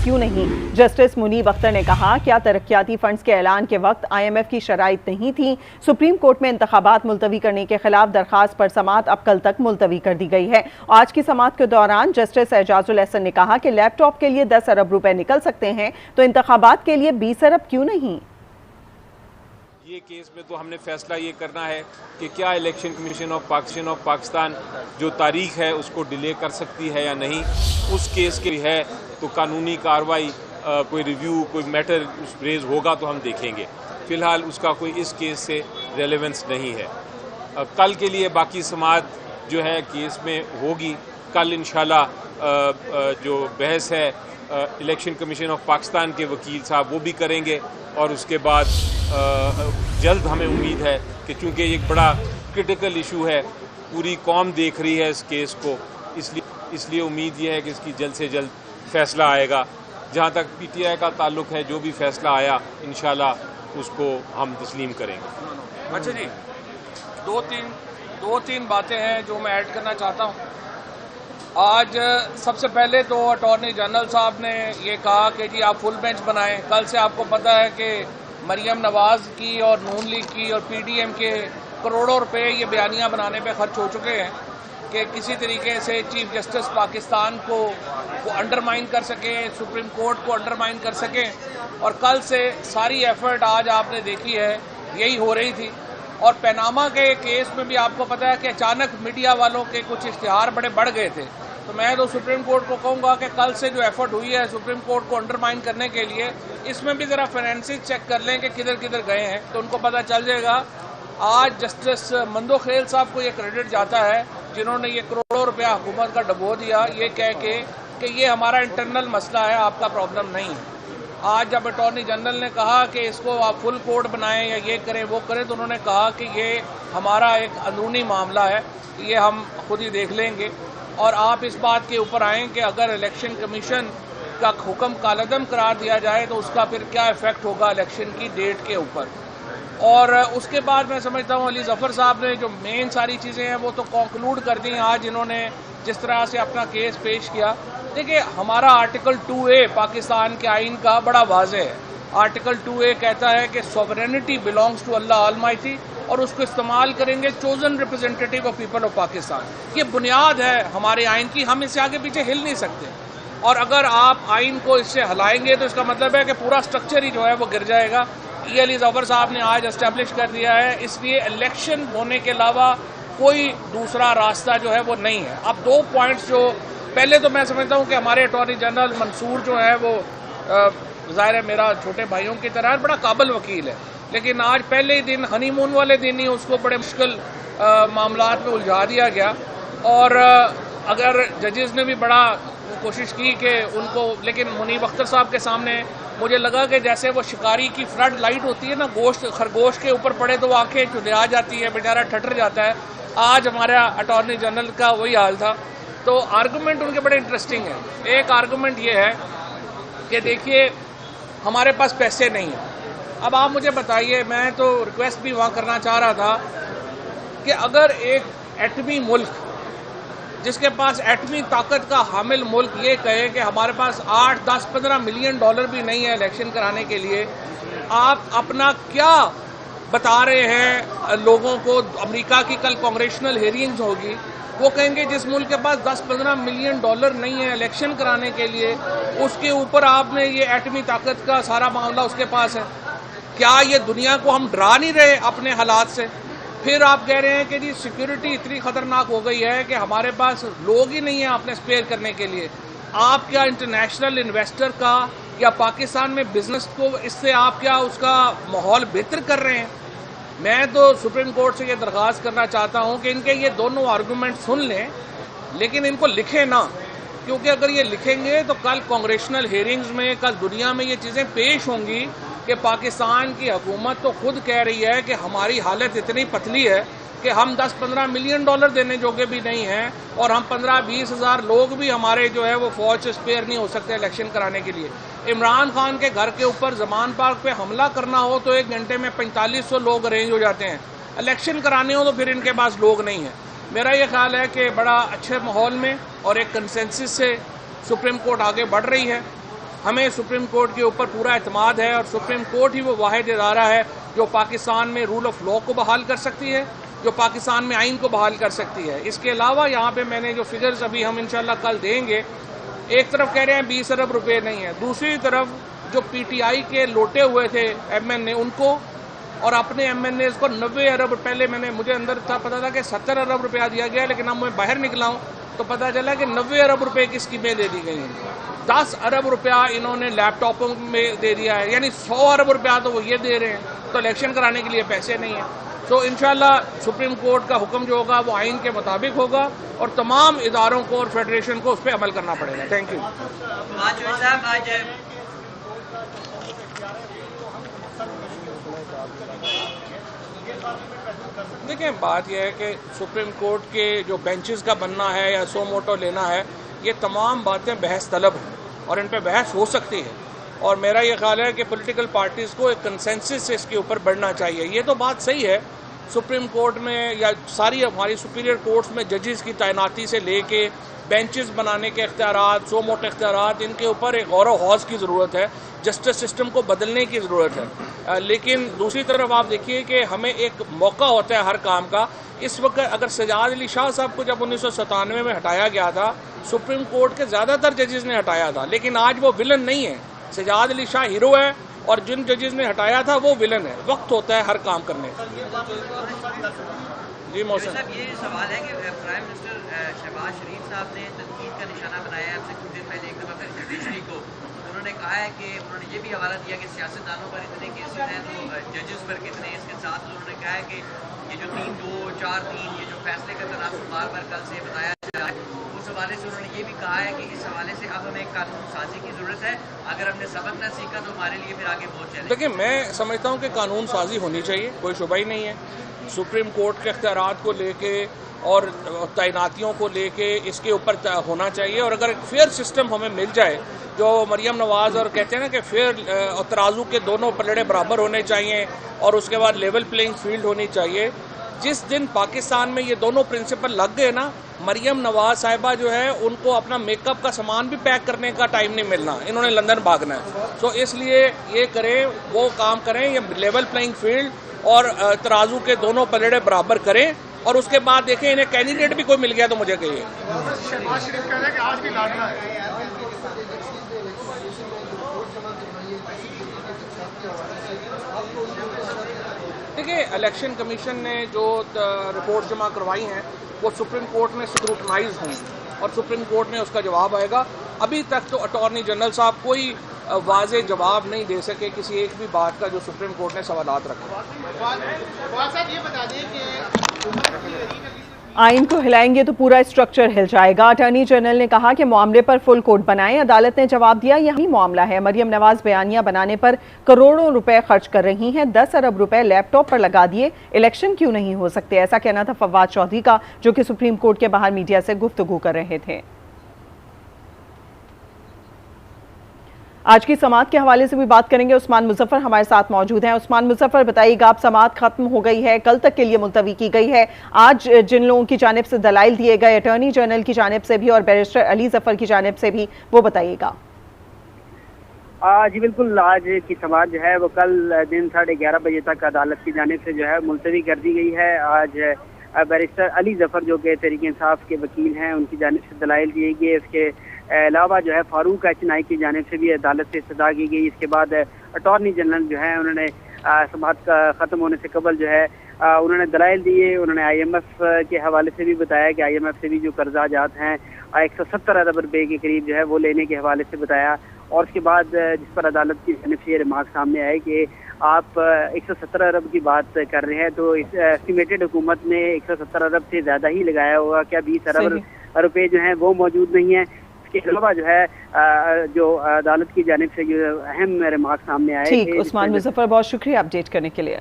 کیوں نہیں؟ جسٹس منیب اختر نے کہا کیا ترقیاتی فنڈز کے اعلان کے وقت IMF کی شرائط نہیں تھی؟ سپریم کورٹ میں انتخابات ملتوی کرنے کے خلاف درخواست پر سماعت اب کل تک ملتوی کر دی گئی ہے۔ آج کی سماعت کے دوران جسٹس اعجاز الاحسن نے کہا کہ لیپ ٹاپ کے لیے 10 ارب روپے نکل سکتے ہیں تو انتخابات کے لیے 20 ارب کیوں نہیں؟ یہ کیس میں تو ہم نے فیصلہ یہ کرنا ہے کہ کیا الیکشن کمیشن آف پاکستان جو تاریخ ہے اس کو ڈیلے کر سکتی ہے یا نہیں۔ اس کیس کے ہے تو قانونی کارروائی کوئی ریویو کوئی میٹر ریز ہوگا تو ہم دیکھیں گے۔ فی الحال اس کا کوئی اس کیس سے ریلیونس نہیں ہے۔ کل کے لیے باقی سماعت جو ہے کیس میں ہوگی۔ کل انشاءاللہ جو بحث ہے الیکشن کمیشن آف پاکستان کے وکیل صاحب وہ بھی کریں گے، اور اس کے بعد جلد ہمیں امید ہے کہ چونکہ ایک بڑا کرٹیکل ایشو ہے، پوری قوم دیکھ رہی ہے اس کیس کو، اس لیے امید یہ ہے کہ اس کی جلد سے جلد فیصلہ آئے گا۔ جہاں تک PTI کا تعلق ہے، جو بھی فیصلہ آیا انشاءاللہ اس کو ہم تسلیم کریں گے۔ اچھا جی، دو تین باتیں ہیں جو میں ایڈ کرنا چاہتا ہوں۔ آج سب سے پہلے تو اٹارنی جنرل صاحب نے یہ کہا کہ جی آپ فل بینچ بنائیں۔ کل سے آپ کو پتہ ہے کہ مریم نواز کی اور نون لیگ کی اور PDM کے کروڑوں روپے یہ بیانیاں بنانے پہ خرچ ہو چکے ہیں کہ کسی طریقے سے چیف جسٹس پاکستان کو انڈرمائن کر سکیں، سپریم کورٹ کو انڈرمائن کر سکیں، اور کل سے ساری ایفرٹ آج آپ نے دیکھی ہے یہی ہو رہی تھی۔ اور پیناما کے کیس میں بھی آپ کو پتہ ہے کہ اچانک میڈیا والوں کے کچھ اشتہار بڑے بڑھ گئے تھے، تو میں تو سپریم کورٹ کو کہوں گا کہ کل سے جو ایفرٹ ہوئی ہے سپریم کورٹ کو انڈرمائن کرنے کے لیے، اس میں بھی ذرا فائنینسز چیک کر لیں کہ کدھر کدھر گئے ہیں تو ان کو پتہ چل جائے گا۔ آج جسٹس مندو خیل صاحب کو یہ کریڈٹ جاتا ہے جنہوں نے یہ کروڑوں روپیہ حکومت کا ڈبو دیا، یہ کہہ کے کہ یہ ہمارا انٹرنل مسئلہ ہے، آپ کا پرابلم نہیں ہے۔ آج جب اٹارنی جنرل نے کہا کہ اس کو آپ فل کورٹ بنائیں یا یہ کریں وہ کریں، تو انہوں نے کہا کہ یہ ہمارا ایک اندرونی معاملہ ہے، یہ ہم خود ہی دیکھ لیں گے۔ اور آپ اس بات کے اوپر آئیں کہ اگر الیکشن کمیشن کا حکم کالعدم قرار دیا جائے تو اس کا پھر کیا ایفیکٹ ہوگا الیکشن کی ڈیٹ کے اوپر۔ اور اس کے بعد میں سمجھتا ہوں علی ظفر صاحب نے جو مین ساری چیزیں ہیں وہ تو کنکلوڈ کر دی آج انہوں نے جس طرح سے اپنا کیس پیش کیا۔ دیکھیں ہمارا آرٹیکل 2A پاکستان کے آئین کا بڑا واضح ہے۔ آرٹیکل 2A کہتا ہے کہ sovereignty belongs to Allah almighty, اور اس کو استعمال کریں گے chosen representative of people of Pakistan. یہ بنیاد ہے ہمارے آئین کی، ہم اس سے آگے پیچھے ہل نہیں سکتے، اور اگر آپ آئین کو اس سے ہلائیں گے تو اس کا مطلب ہے کہ پورا سٹرکچر ہی جو ہے وہ گر جائے گا۔ یہ علی ظفر صاحب نے آج اسٹیبلش کر دیا ہے، اس لیے الیکشن ہونے کے علاوہ کوئی دوسرا راستہ جو ہے وہ نہیں ہے۔ اب 2 پوائنٹس جو پہلے تو میں سمجھتا ہوں کہ ہمارے اٹارنی جنرل منصور جو ہے وہ ظاہر ہے میرا چھوٹے بھائیوں کی طرح بڑا قابل وکیل ہے، لیکن آج پہلے ہی دن ہنی مون والے دن ہی اس کو بڑے مشکل معاملات میں الجھا دیا گیا، اور اگر ججز نے بھی بڑا کوشش کی کہ ان کو، لیکن منیب اختر صاحب کے سامنے مجھے لگا کہ جیسے وہ شکاری کی فلڈ لائٹ ہوتی ہے نا، گوشت خرگوش کے اوپر پڑے تو وہ آنکھیں چدیا جاتی ہے، بیچارہ ٹھٹر جاتا ہے۔ آج ہمارا اٹارنی جنرل کا وہی حال تھا۔ تو آرگومنٹ ان کے بڑے انٹرسٹنگ ہیں۔ ایک آرگومنٹ یہ ہے کہ دیکھیے ہمارے پاس پیسے نہیں ہیں۔ اب آپ مجھے بتائیے، میں تو ریکویسٹ بھی وہاں کرنا چاہ رہا تھا کہ اگر ایک ایٹمی ملک جس کے پاس ایٹمی طاقت کا حامل ملک یہ کہے کہ ہمارے پاس 8, 10, 15 ملین ڈالر بھی نہیں ہے الیکشن کرانے کے لیے، آپ اپنا کیا بتا رہے ہیں لوگوں کو؟ امریکہ کی کل کانگریشنل ہیرنگز ہوگی، وہ کہیں گے جس ملک کے پاس 10-15 ملین ڈالر نہیں ہے الیکشن کرانے کے لیے، اس کے اوپر آپ نے یہ ایٹمی طاقت کا سارا معاملہ اس کے پاس ہے۔ کیا یہ دنیا کو ہم ڈرا نہیں رہے اپنے حالات سے؟ پھر آپ کہہ رہے ہیں کہ جی سیکیورٹی اتنی خطرناک ہو گئی ہے کہ ہمارے پاس لوگ ہی نہیں ہیں آپ نے اسپیئر کرنے کے لیے۔ آپ کیا انٹرنیشنل انویسٹر کا یا پاکستان میں بزنس کو اس سے آپ کیا اس کا ماحول بہتر کر رہے ہیں؟ میں تو سپریم کورٹ سے یہ درخواست کرنا چاہتا ہوں کہ ان کے یہ دونوں آرگومنٹ سن لیں، لیکن ان کو لکھیں نہ، کیونکہ اگر یہ لکھیں گے تو کل کانگریشنل ہیرنگز میں، کل دنیا میں یہ چیزیں پیش ہوں گی کہ پاکستان کی حکومت تو خود کہہ رہی ہے کہ ہماری حالت اتنی پتلی ہے کہ ہم 10-15 ملین ڈالر دینے جوگے بھی نہیں ہیں، اور ہم 15-20 ہزار لوگ بھی ہمارے جو ہے وہ فوج سے اسپیئر نہیں ہو سکتے الیکشن کرانے کے لیے۔ عمران خان کے گھر کے اوپر زمان پارک پہ حملہ کرنا ہو تو 1 گھنٹے میں 4500 لوگ ارینج ہو جاتے ہیں، الیکشن کرانے ہو تو پھر ان کے پاس لوگ نہیں ہیں۔ میرا یہ خیال ہے کہ بڑا اچھے ماحول میں اور ایک کنسنسس سے سپریم کورٹ آگے بڑھ رہی ہے، ہمیں سپریم کورٹ کے اوپر پورا اعتماد ہے اور سپریم کورٹ ہی وہ واحد ادارہ ہے جو پاکستان میں رول آف لا کو بحال کر سکتی ہے، جو پاکستان میں آئین کو بحال کر سکتی ہے۔ اس کے علاوہ یہاں پہ میں نے جو فگرز ابھی ہم انشاءاللہ کل دیں گے، ایک طرف کہہ رہے ہیں 20 ارب روپے نہیں ہیں، دوسری طرف جو پی ٹی آئی کے لوٹے ہوئے تھے ایم این اے ان کو اور اپنے ایم این اے کو 90 ارب، پہلے مجھے اندر پتا تھا کہ 70 ارب روپیہ دیا گیا، لیکن اب میں باہر نکلا ہوں تو پتا چلا کہ 90 ارب روپے کی اسکیمیں دے دی گئی ہیں۔ 10 ارب روپیہ انہوں نے لیپ ٹاپوں میں دے دیا ہے، یعنی 100 ارب روپیہ تو وہ یہ دے رہے ہیں، تو الیکشن کرانے کے لیے پیسے نہیں ہیں۔ تو انشاءاللہ سپریم کورٹ کا حکم جو ہوگا وہ آئین کے مطابق ہوگا اور تمام اداروں کو اور فیڈریشن کو اس پہ عمل کرنا پڑے گا۔ Thank you. دیکھیں، بات یہ ہے کہ سپریم کورٹ کے جو بینچز کا بننا ہے یا سو موٹو لینا ہے، یہ تمام باتیں بحث طلب ہیں اور ان پہ بحث ہو سکتی ہے، اور میرا یہ خیال ہے کہ پولیٹیکل پارٹیز کو ایک کنسنسس سے اس کے اوپر بڑھنا چاہیے۔ یہ تو بات صحیح ہے، سپریم کورٹ میں یا ساری ہماری سپیریئر کورٹس میں ججز کی تعیناتی سے لے کے بینچز بنانے کے اختیارات، سو موٹو اختیارات، ان کے اوپر ایک غور و خوض کی ضرورت ہے، جسٹس سسٹم کو بدلنے کی ضرورت ہے۔ لیکن دوسری طرف آپ دیکھیے کہ ہمیں ایک موقع ہوتا ہے ہر کام کا۔ اس وقت اگر سجاد علی شاہ صاحب کو جب 1997 میں ہٹایا گیا تھا، سپریم کورٹ کے زیادہ تر ججز نے ہٹایا تھا، لیکن آج وہ ولن نہیں ہے۔ سجاد علی شاہ ہیرو ہے اور جن ججز نے ہٹایا تھا وہ ولن ہے۔ وقت ہوتا ہے ہر کام کرنے کا۔ جی محسن صاحب، یہ سوال ہے کہ پرائم منسٹر شہباز شریف صاحب نے تنقید کا نشانہ بنایا ہے آپ سے کچھ دن پہلے ایک دفعہ پھر جوڈیشری کو۔ انہوں نے کہا ہے کہ انہوں نے یہ بھی حوالہ دیا کہ سیاستدانوں پر اتنے کیسز ہیں تو ججز پر کتنے، اس کے ساتھ انہوں نے کہا ہے کہ یہ جو 3-2-4-3 یہ جو فیصلے کا تناسب بار بار کل سے بتایا جا رہا ہے، اس حوالے سے انہوں نے یہ بھی کہا ہے کہ اس حوالے سے اب ہمیں قانون سازی کی ضرورت ہے، اگر ہم نے سبق نہ سیکھا تو ہمارے لیے پھر آگے بہت چیلنج۔ دیکھیں، میں سمجھتا ہوں کہ قانون سازی ہونی چاہیے، کوئی شبہ ہی نہیں ہے۔ سپریم کورٹ کے اختیارات کو لے کے اور تعیناتیوں کو لے کے اس کے اوپر ہونا چاہیے، اور اگر ایک فیئر سسٹم ہمیں مل جائے جو مریم نواز اور کہتے ہیں نا کہ فیئر اور ترازو کے دونوں پلڑے برابر ہونے چاہیے اور اس کے بعد لیول پلینگ فیلڈ ہونی چاہیے۔ جس دن پاکستان میں یہ دونوں پرنسپل لگ گئے نا، مریم نواز صاحبہ جو ہے ان کو اپنا میک اپ کا سامان بھی پیک کرنے کا ٹائم نہیں ملنا، انہوں نے لندن بھاگنا ہے۔ تو اس لیے یہ کریں، وہ کام کریں، یہ لیول پلینگ فیلڈ اور ترازو کے دونوں پلڑے برابر کریں، اور اس کے بعد دیکھیں انہیں کینڈیڈیٹ بھی کوئی مل گیا تو مجھے کہیے۔ دیکھیں، الیکشن کمیشن نے جو رپورٹ جمع کروائی ہیں وہ سپریم کورٹ میں سکروٹنائز ہوں اور سپریم کورٹ میں اس کا جواب آئے گا۔ ابھی تک تو اٹارنی جنرل صاحب کوئی واضح جواب نہیں دے سکے کسی ایک بھی بات کا جو سپریم کورٹ نے سوالات رکھے۔ آئین کو ہلائیں گے تو پورا اسٹرکچر ہل جائے گا۔ اٹارنی جنرل نے کہا کہ معاملے پر فل کورٹ بنائیں۔ عدالت نے جواب دیا یہی معاملہ ہے، مریم نواز بیانیہ بنانے پر کروڑوں روپے خرچ کر رہی ہیں، 10 ارب روپے لیپ ٹاپ پر لگا دیے، الیکشن کیوں نہیں ہو سکتے؟ ایسا کہنا تھا فواد چودھری کا، جو کہ سپریم کورٹ کے باہر میڈیا سے گفتگو کر رہے تھے۔ آج کی سماعت کے حوالے سے بھی بات کریں گے، عثمان مظفر ہمارے ساتھ موجود ہیں۔ عثمان مظفر، بتائیے گا، اب سماعت ختم ہو گئی ہے، کل تک کے لیے ملتوی کی گئی ہے، آج جن لوگوں کی جانب سے دلائل دیے گئے، اٹارنی جنرل کی جانب سے بھی اور بیرسٹر علی ظفر کی جانب سے بھی، وہ بتائیے گا۔ جی بالکل، آج کی سماعت جو ہے وہ کل دن 11:30 بجے تک عدالت کی جانب سے جو ہے ملتوی کر دی گئی ہے۔ آج بیرسٹر علی ظفر جو کہ تحریک انصاف کے وکیل ہیں، ان کی جانب سے دلائل دیے گئے۔ اس کے علاوہ جو ہے فاروق ایچ نائی کی جانب سے بھی عدالت سے استدعا کی گئی۔ اس کے بعد اٹارنی جنرل جو ہے انہوں نے سماعت کا ختم ہونے سے قبل جو ہے انہوں نے دلائل دیے۔ انہوں نے آئی ایم ایف کے حوالے سے بھی بتایا کہ آئی ایم ایف سے بھی جو قرضہ جات ہیں 170 ارب روپے کے قریب جو ہے وہ لینے کے حوالے سے بتایا، اور اس کے بعد جس پر عدالت کی جانب سے یہ ریمارک سامنے آئے کہ آپ 170 ارب کی بات کر رہے ہیں تو اسٹیمیٹڈ حکومت نے 170 ارب سے زیادہ ہی لگایا ہوگا، کیا 20 ارب روپے جو ہیں وہ موجود نہیں ہیں؟ اس کے علاوہ جو ہے جو عدالت کی جانب سے جو اہم ریمارک سامنے آئے۔ ٹھیک، عثمان مظفر، بہت شکریہ اپڈیٹ کرنے کے لیے۔